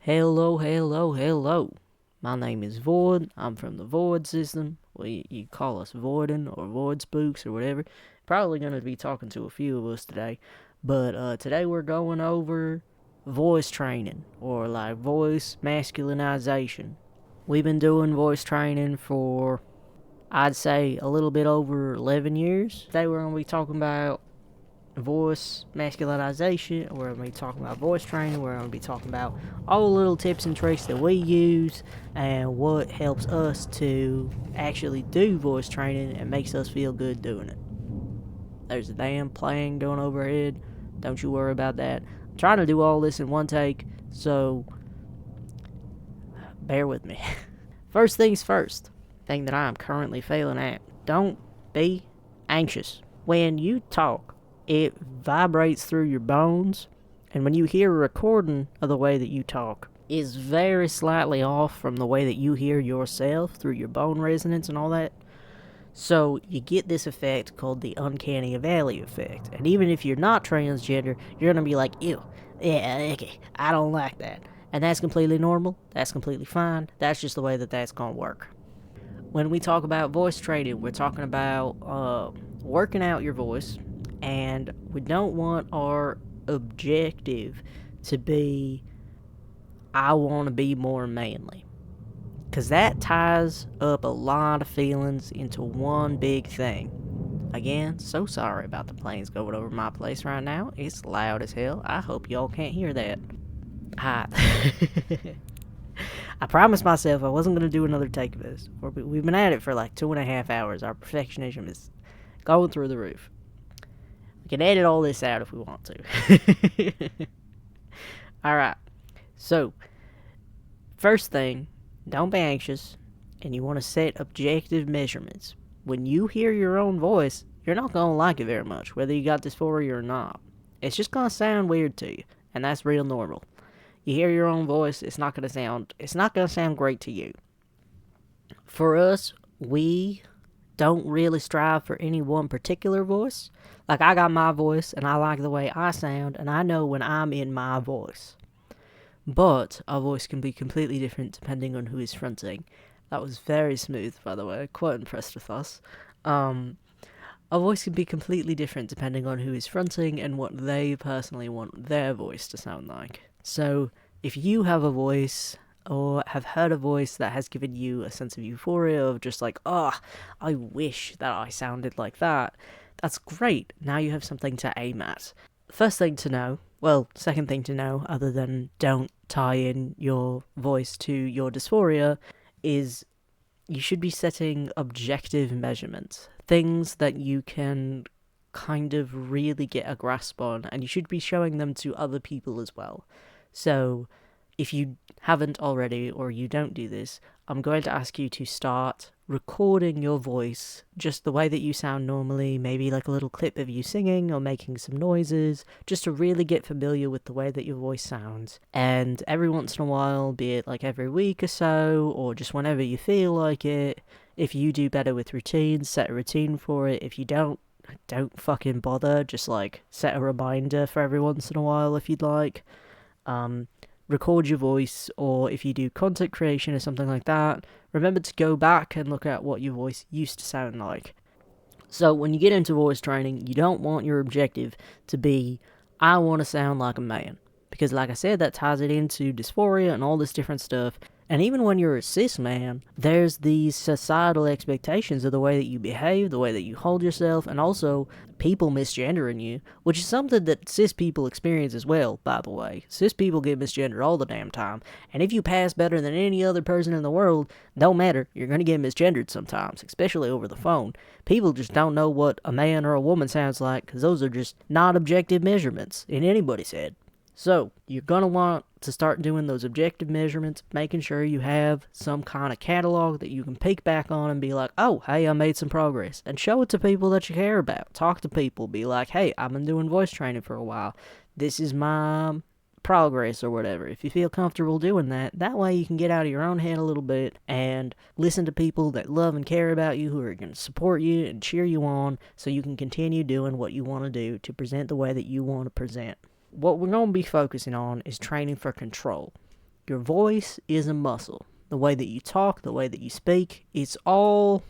Hello, hello, hello. My name is Void. I'm from the Void system. Well, you call us Voidin or Void Spooks or whatever. Probably going to be talking to a few of us today. But today we're going over voice training or like voice masculinization. We've been doing voice training for, I'd say, a little bit over 11 years. Today we're going to be talking about voice masculinization. We're going to be talking about voice training. We're going to be talking about all the little tips and tricks that we use and what helps us to actually do voice training and makes us feel good doing it. There's a damn plane going overhead. Don't you worry about that. I'm trying to do all this in one take, so bear with me. First things first, thing that I am currently failing at. Don't be anxious. When you talk, it vibrates through your bones, and when you hear a recording of the way that you talk, is very slightly off from the way that you hear yourself through your bone resonance and all that. So you get this effect called the uncanny valley effect. And even if you're not transgender, you're gonna be like, ew, yeah, okay, I don't like that. And that's completely normal. That's completely fine. That's just the way that that's gonna work. When we talk about voice training, we're talking about working out your voice, and we don't want our objective to be, I want to be more manly. Because that ties up a lot of feelings into one big thing. Again, so sorry about the planes going over my place right now. It's loud as hell. I hope y'all can't hear that. I promised myself I wasn't going to do another take of this. We've been at it for like 2.5 hours. Our perfectionism is going through the roof. We can edit all this out if we want to. Alright. So, first thing, don't be anxious, and you want to set objective measurements. When you hear your own voice, you're not going to like it very much, whether you got dysphoria or not. It's just going to sound weird to you, and that's real normal. You hear your own voice, it's not going to sound great to you. For us, we don't really strive for any one particular voice. Like, I got my voice, and I like the way I sound, and I know when I'm in my voice. But our voice can be completely different depending on who is fronting. That was very smooth, by the way. Quite impressed with us. Our voice can be completely different depending on who is fronting and what they personally want their voice to sound like. So, if you have a voice, or have heard a voice that has given you a sense of euphoria of just like, I wish that I sounded like that, that's great. Now you have something to aim at. First thing to know, well, second thing to know, other than don't tie in your voice to your dysphoria, is you should be setting objective measurements. Things that you can kind of really get a grasp on, and you should be showing them to other people as well. So, if you haven't already, or you don't do this, I'm going to ask you to start recording your voice just the way that you sound normally, maybe like a little clip of you singing or making some noises, just to really get familiar with the way that your voice sounds. And every once in a while, be it like every week or so, or just whenever you feel like it, if you do better with routines, set a routine for it. If you don't fucking bother, just like set a reminder for every once in a while if you'd like. Record your voice, or if you do content creation or something like that, remember to go back and look at what your voice used to sound like. So when you get into voice training, you don't want your objective to be, I want to sound like a man. Because like I said, that ties it into dysphoria and all this different stuff. And even when you're a cis man, there's these societal expectations of the way that you behave, the way that you hold yourself, and also people misgendering you, which is something that cis people experience as well, by the way. Cis people get misgendered all the damn time, and if you pass better than any other person in the world, don't matter, you're gonna get misgendered sometimes, especially over the phone. People just don't know what a man or a woman sounds like, because those are just not objective measurements in anybody's head. So, you're going to want to start doing those objective measurements, making sure you have some kind of catalog that you can peek back on and be like, oh, hey, I made some progress. And show it to people that you care about. Talk to people. Be like, hey, I've been doing voice training for a while. This is my progress or whatever. If you feel comfortable doing that, that way you can get out of your own head a little bit and listen to people that love and care about you, who are going to support you and cheer you on, so you can continue doing what you want to do to present the way that you want to present. What we're going to be focusing on is training for control. Your voice is a muscle. The way that you talk, the way that you speak, it's all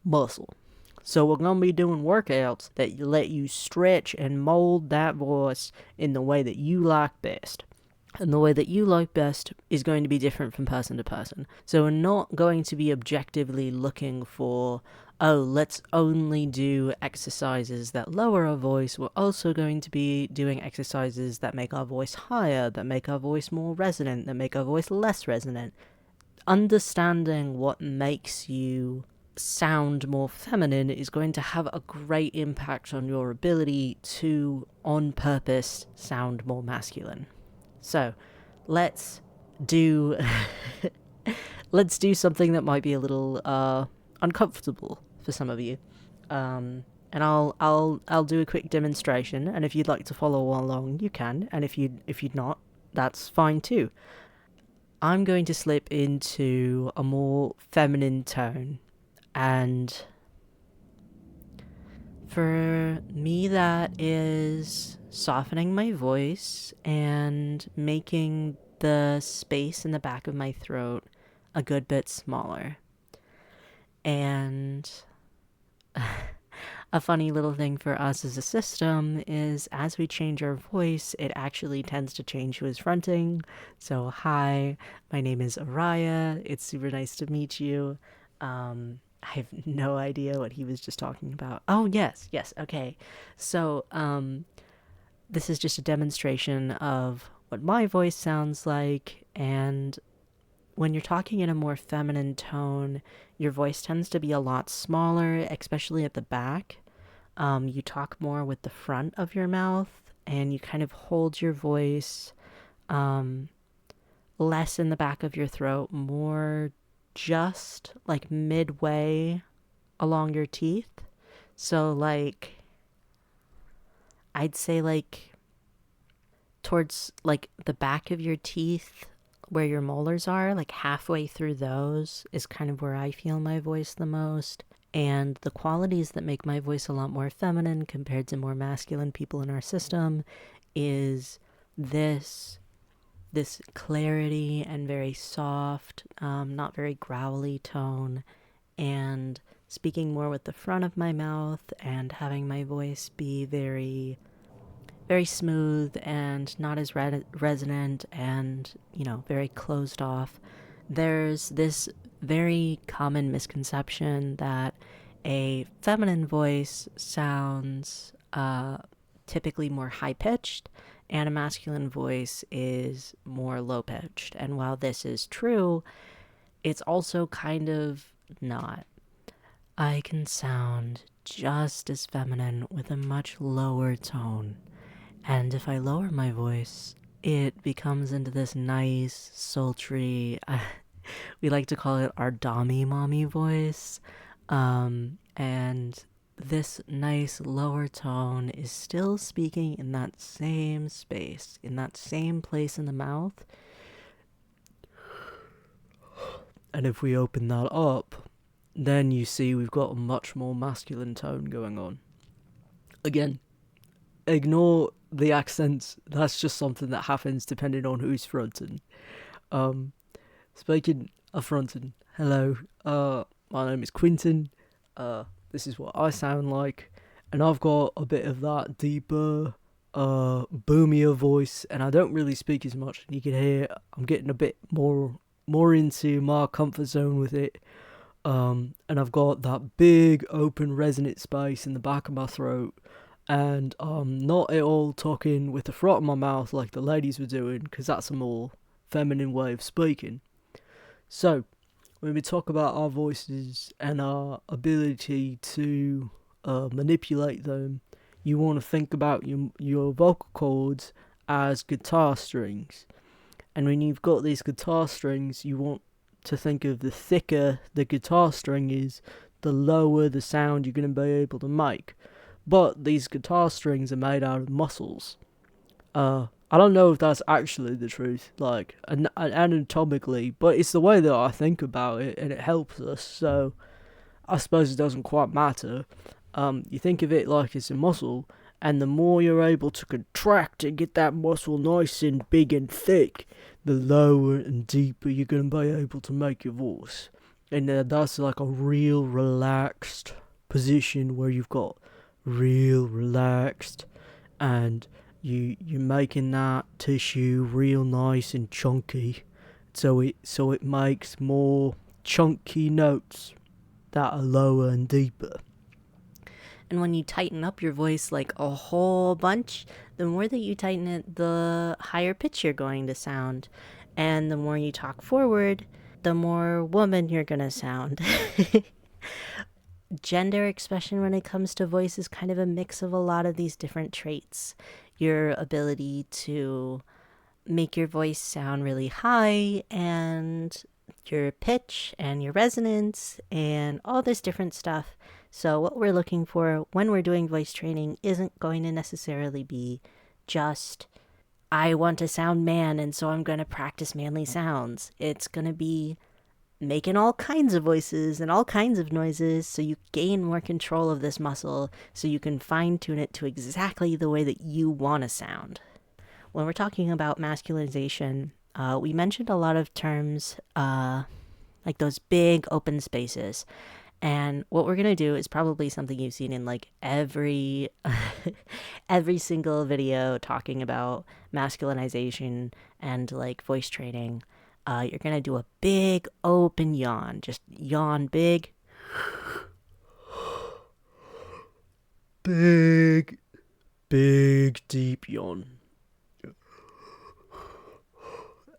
muscle. So we're going to be doing workouts that let you stretch and mold that voice in the way that you like best. And the way that you like best is going to be different from person to person. So we're not going to be objectively looking for, oh, let's only do exercises that lower our voice. We're also going to be doing exercises that make our voice higher, that make our voice more resonant, that make our voice less resonant. Understanding what makes you sound more feminine is going to have a great impact on your ability to, on purpose, sound more masculine. So, let's do something that might be a little uncomfortable for some of you, and I'll do a quick demonstration. And if you'd like to follow along, you can. And if you'd not, that's fine too. I'm going to slip into a more feminine tone, and for me, that is softening my voice and making the space in the back of my throat a good bit smaller. And a funny little thing for us as a system is as we change our voice, it actually tends to change who is fronting. So, hi, my name is Araya. It's super nice to meet you. I have no idea what he was just talking about. Oh, yes, okay. So, this is just a demonstration of what my voice sounds like, and when you're talking in a more feminine tone, your voice tends to be a lot smaller, especially at the back. You talk more with the front of your mouth, and you kind of hold your voice less in the back of your throat, more just like midway along your teeth. So like, I'd say like towards like the back of your teeth where your molars are, like halfway through those is kind of where I feel my voice the most. And the qualities that make my voice a lot more feminine compared to more masculine people in our system is this clarity and very soft, not very growly tone, and speaking more with the front of my mouth and having my voice be very, very smooth and not as resonant and, very closed off. There's this very common misconception that a feminine voice sounds typically more high-pitched, and a masculine voice is more low-pitched. And while this is true, it's also kind of not. I can sound just as feminine with a much lower tone. And if I lower my voice, it becomes into this nice, sultry, we like to call it our dommy mommy voice. And this nice lower tone is still speaking in that same space, in that same place in the mouth. And if we open that up, then you see we've got a much more masculine tone going on. Again, ignore the accents. That's just something that happens depending on who's fronting. Speaking of fronting, hello, my name is Quinton. This is what I sound like, and I've got a bit of that deeper, boomier voice, and I don't really speak as much. You can hear I'm getting a bit more into my comfort zone with it. And I've got that big open resonant space in the back of my throat, and I'm not at all talking with the front of my mouth like the ladies were doing, because that's a more feminine way of speaking. So, when we talk about our voices and our ability to manipulate them, you want to think about your vocal cords as guitar strings. And when you've got these guitar strings, you want to think of the thicker the guitar string is, the lower the sound you're going to be able to make. But these guitar strings are made out of muscles. I don't know if that's actually the truth, like, anatomically, but it's the way that I think about it, and it helps us, so I suppose it doesn't quite matter. You think of it like it's a muscle, And the more you're able to contract and get that muscle nice and big and thick, the lower and deeper you're going to be able to make your voice. And that's like a real relaxed position where you've got real relaxed, and you're making that tissue real nice and chunky, so it makes more chunky notes that are lower and deeper. And when you tighten up your voice like a whole bunch, the more that you tighten it, the higher pitch you're going to sound. And the more you talk forward, the more woman you're going to sound. Gender expression when it comes to voice is kind of a mix of a lot of these different traits. Your ability to make your voice sound really high, and your pitch and your resonance and all this different stuff. So what we're looking for when we're doing voice training isn't going to necessarily be just, I want to sound man and so I'm going to practice manly sounds. It's going to be making all kinds of voices and all kinds of noises so you gain more control of this muscle, so you can fine tune it to exactly the way that you want to sound. When we're talking about masculinization, we mentioned a lot of terms like those big open spaces. And what we're going to do is probably something you've seen in like every single video talking about masculinization and like voice training. You're going to do a big open yawn. Just yawn big. Big deep yawn.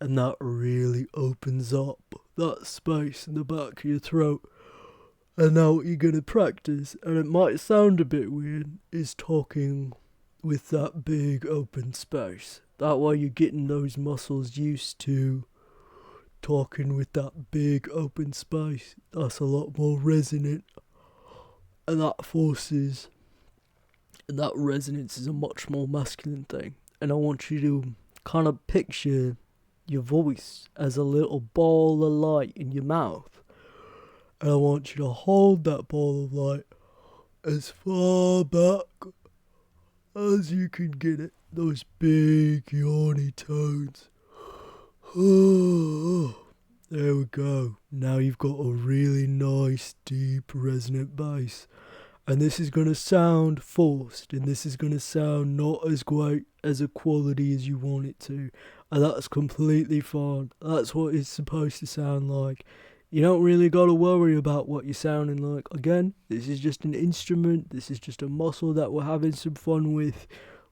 And that really opens up that space in the back of your throat. And now what you're going to practice, and it might sound a bit weird, is talking with that big open space. That way you're getting those muscles used to talking with that big open space. That's a lot more resonant. And that resonance is a much more masculine thing. And I want you to kind of picture your voice as a little ball of light in your mouth. And I want you to hold that ball of light as far back as you can get it. Those big yawny tones. There we go. Now you've got a really nice, deep, resonant bass. And this is going to sound forced. And this is going to sound not as great as a quality as you want it to. And that's completely fine. That's what it's supposed to sound like. You don't really got to worry about what you're sounding like. Again, this is just an instrument. This is just a muscle that we're having some fun with.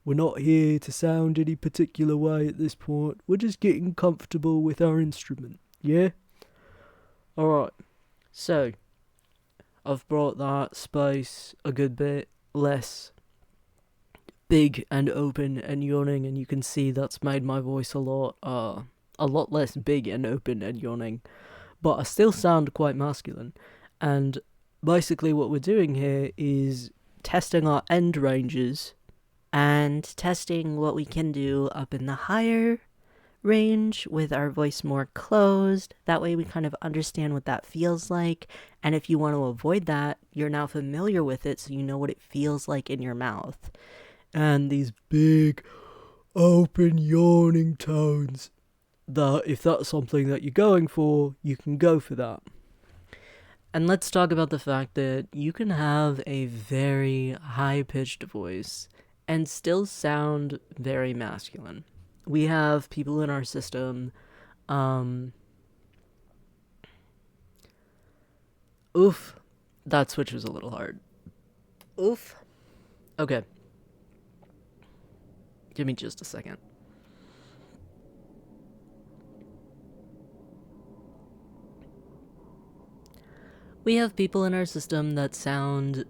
We're not here to sound any particular way at this point. We're just getting comfortable with our instrument. Yeah? Alright. So, I've brought that space a good bit less big and open and yawning, and you can see that's made my voice a lot less big and open and yawning. But I still sound quite masculine. And basically what we're doing here is testing our end ranges and testing what we can do up in the higher range with our voice more closed. That way we kind of understand what that feels like. And if you want to avoid that, you're now familiar with it, so you know what it feels like in your mouth. And these big, open, yawning tones, that if that's something that you're going for, you can go for that. And let's talk about the fact that you can have a very high-pitched voice and still sound very masculine. We have people in our system, that switch was a little hard. Okay. Give me just a second. We have people in our system that sound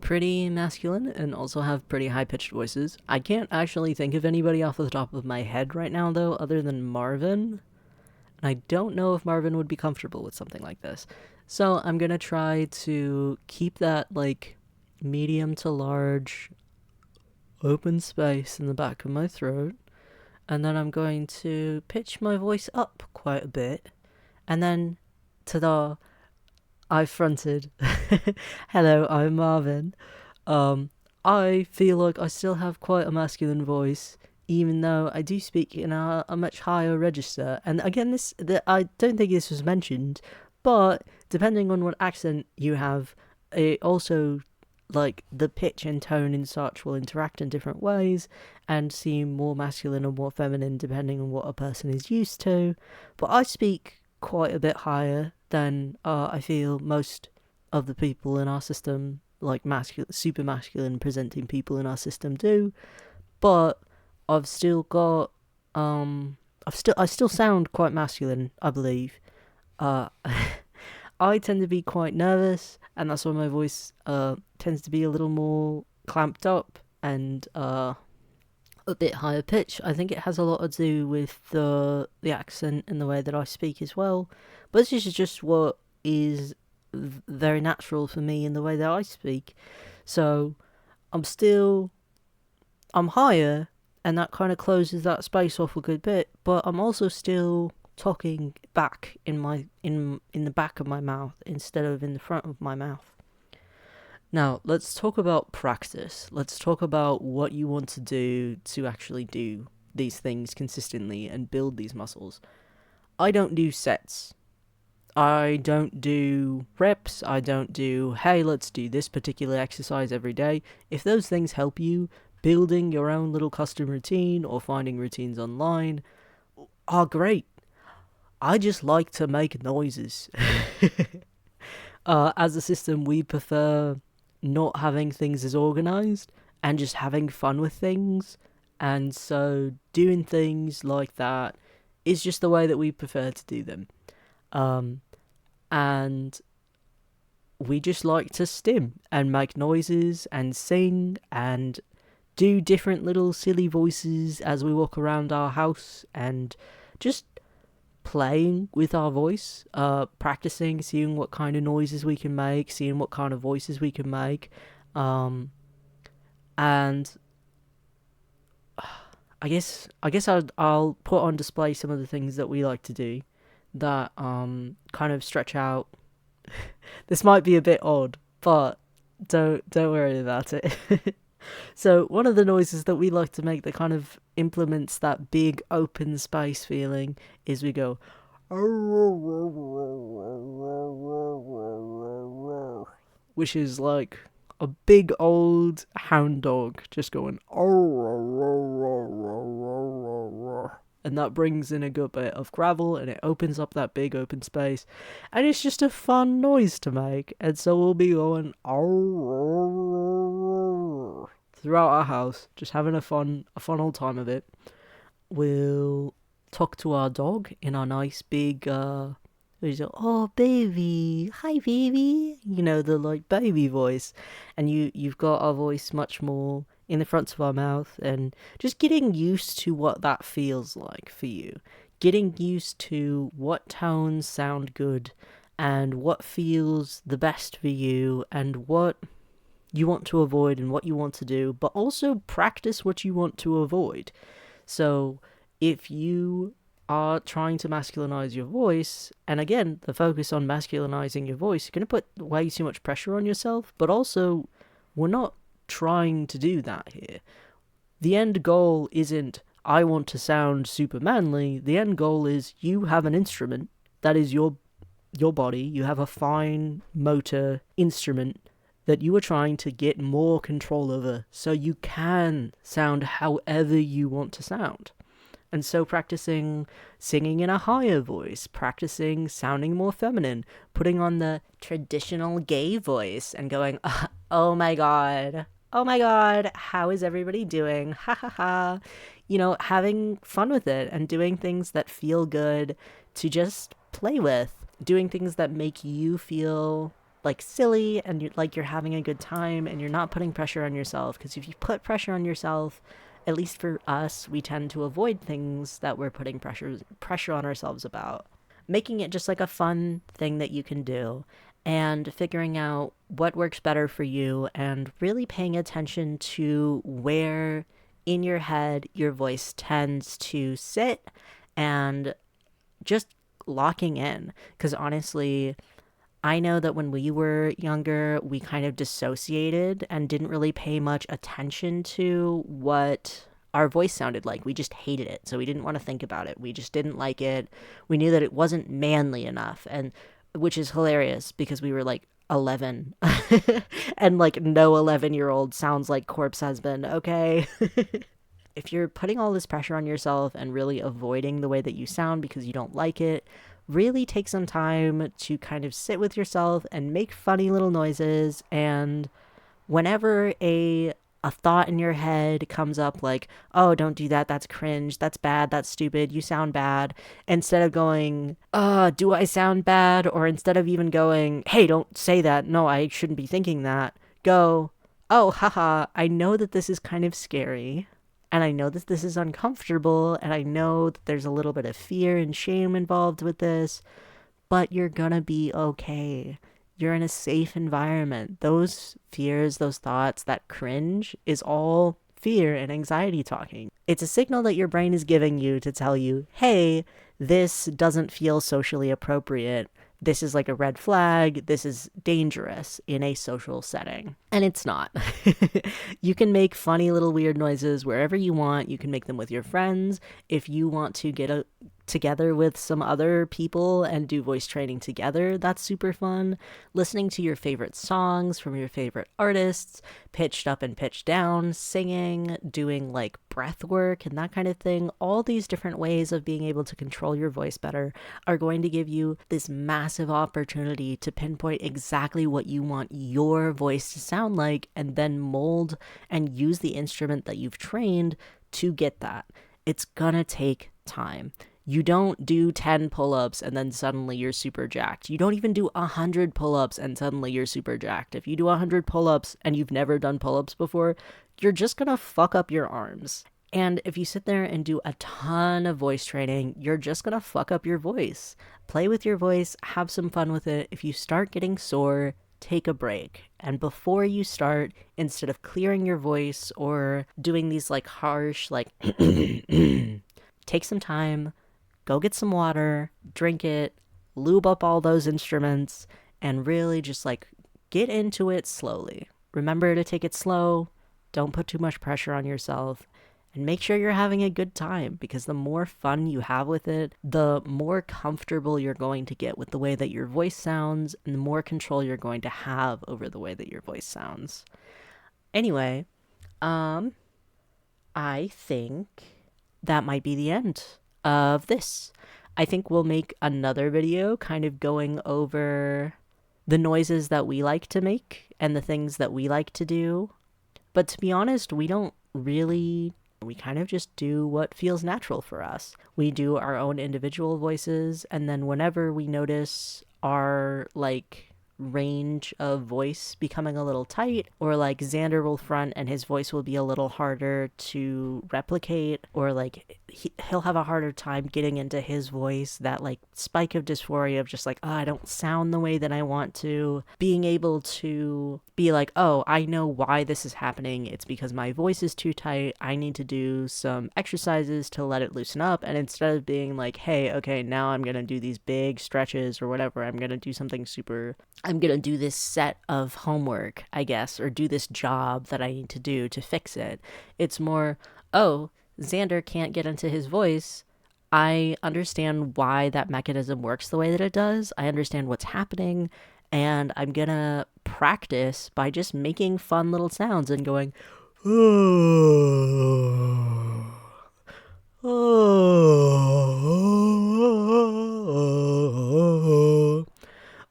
pretty masculine and also have pretty high-pitched voices. I can't actually think of anybody off the top of my head right now, though, other than Marvin. And I don't know if Marvin would be comfortable with something like this. So I'm going to try to keep that, like, medium to large open space in the back of my throat. And then I'm going to pitch my voice up quite a bit. And then to the I fronted. Hello, I'm Marvin. I feel like I still have quite a masculine voice, even though I do speak in a much higher register. And again, I don't think this was mentioned, but depending on what accent you have, it also, like, the pitch and tone and such will interact in different ways and seem more masculine or more feminine depending on what a person is used to. But I speak quite a bit higher than I feel most of the people in our system, like super masculine presenting people in our system, do. But I've still got I still sound quite masculine, I believe. Uh, I tend to be quite nervous, and that's why my voice tends to be a little more clamped up and a bit higher pitch. I think it has a lot to do with the accent and the way that I speak as well. But this is just what is very natural for me in the way that I speak. So I'm still I'm higher, and that kind of closes that space off a good bit. But I'm also still talking back in the back of my mouth instead of in the front of my mouth. Now, let's talk about practice. Let's talk about what you want to do to actually do these things consistently and build these muscles. I don't do sets. I don't do reps. I don't do, hey, let's do this particular exercise every day. If those things help you, building your own little custom routine or finding routines online are great. I just like to make noises. As a system, we prefer not having things as organized and just having fun with things. And so doing things like that is just the way that we prefer to do them. And we just like to stim and make noises and sing and do different little silly voices as we walk around our house and just playing with our voice, practicing, seeing what kind of noises we can make, seeing what kind of voices we can make, and I'll put on display some of the things that we like to do that kind of stretch out. This might be a bit odd, but don't worry about it. So one of the noises that we like to make that kind of implements that big open space feeling is we go, which is like a big old hound dog just going, and that brings in a good bit of gravel and it opens up that big open space, and it's just a fun noise to make. And so we'll be going throughout our house, just having a fun old time of it. We'll talk to our dog in our nice big oh baby, hi baby, the like baby voice. And you've got our voice much more in the front of our mouth, and just getting used to what that feels like for you, getting used to what tones sound good and what feels the best for you and what you want to avoid and what you want to do, but also practice what you want to avoid. So if you are trying to masculinize your voice, and again, the focus on masculinizing your voice, you're going to put way too much pressure on yourself, but also, we're not trying to do that here. The end goal isn't, I want to sound super manly. The end goal is you have an instrument that is your body. You have a fine motor instrument that you are trying to get more control over so you can sound however you want to sound. And so practicing singing in a higher voice, practicing sounding more feminine, putting on the traditional gay voice and going, oh my god, how is everybody doing? Ha ha ha. Having fun with it and doing things that feel good to just play with, doing things that make you feel like silly and you're having a good time and you're not putting pressure on yourself. Because if you put pressure on yourself, at least for us, we tend to avoid things that we're putting pressure on ourselves about. Making it just like a fun thing that you can do and figuring out what works better for you and really paying attention to where in your head your voice tends to sit and just locking in. Because honestly, I know that when we were younger, we kind of dissociated and didn't really pay much attention to what our voice sounded like. We just hated it, so we didn't want to think about it. We just didn't like it. We knew that it wasn't manly enough, and which is hilarious because we were like 11 and like no 11-year-old sounds like corpse husband, okay? If you're putting all this pressure on yourself and really avoiding the way that you sound because you don't like it, really take some time to kind of sit with yourself and make funny little noises. And whenever a thought in your head comes up like, oh, don't do that, that's cringe, that's bad, that's stupid, you sound bad, instead of going, do I sound bad? Or instead of even going, hey, don't say that, no, I shouldn't be thinking that, go, oh, haha, I know that this is kind of scary, and I know that this is uncomfortable, and I know that there's a little bit of fear and shame involved with this, but you're gonna be okay. You're in a safe environment. Those fears, those thoughts, that cringe is all fear and anxiety talking. It's a signal that your brain is giving you to tell you, hey, this doesn't feel socially appropriate. This is like a red flag. This is dangerous in a social setting. And it's not. You can make funny little weird noises wherever you want. You can make them with your friends. If you want to get together with some other people and do voice training together, that's super fun. Listening to your favorite songs from your favorite artists, pitched up and pitched down, singing, doing like breath work and that kind of thing. All these different ways of being able to control your voice better are going to give you this massive opportunity to pinpoint exactly what you want your voice to sound like and then mold and use the instrument that you've trained to get that. It's gonna take time. You don't do 10 pull-ups and then suddenly you're super jacked. You don't even do 100 pull-ups and suddenly you're super jacked. If you do 100 pull-ups and you've never done pull-ups before, you're just gonna fuck up your arms. And if you sit there and do a ton of voice training, you're just gonna fuck up your voice. Play with your voice, have some fun with it. If you start getting sore, take a break. And before you start, instead of clearing your voice or doing these like harsh, like, take some time, go get some water, drink it, lube up all those instruments, and really just like get into it slowly. Remember to take it slow, don't put too much pressure on yourself, and make sure you're having a good time, because the more fun you have with it, the more comfortable you're going to get with the way that your voice sounds, and the more control you're going to have over the way that your voice sounds. Anyway, I think that might be the end of this. I think we'll make another video kind of going over the noises that we like to make and the things that we like to do. But to be honest, we kind of just do what feels natural for us. We do our own individual voices, and then whenever we notice our like range of voice becoming a little tight, or like Xander will front and his voice will be a little harder to replicate, or like he'll have a harder time getting into his voice, that like spike of dysphoria of just like, oh, I don't sound the way that I want to, being able to be like, oh, I know why this is happening, it's because my voice is too tight, I need to do some exercises to let it loosen up. And instead of being like, hey, okay, now I'm gonna do these big stretches or whatever, I'm gonna do this set of homework, I guess, or do this job that I need to do to fix it. It's more, oh, Xander can't get into his voice. I understand why that mechanism works the way that it does. I understand what's happening, and I'm gonna practice by just making fun little sounds and going,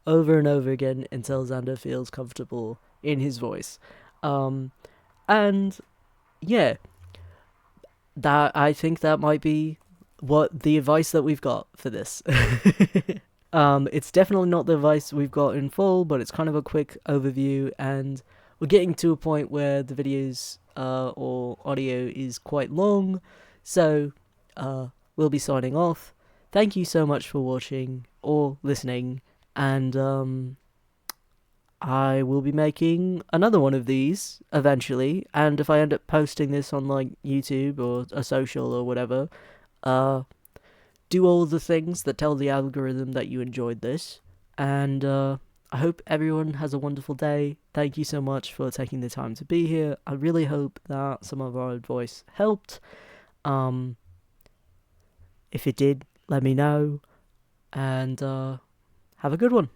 over and over again until Xander feels comfortable in his voice. And yeah, I think that might be what the advice that we've got for this. It's definitely not the advice we've got in full, but it's kind of a quick overview, and we're getting to a point where the videos or audio is quite long, so we'll be signing off. Thank you so much for watching or listening, and I will be making another one of these eventually, and if I end up posting this on like YouTube or a social or whatever, do all the things that tell the algorithm that you enjoyed this, and I I hope everyone has a wonderful day. Thank you so much for taking the time to be here. I really hope that some of our advice helped. If it did, let me know. And have a good one.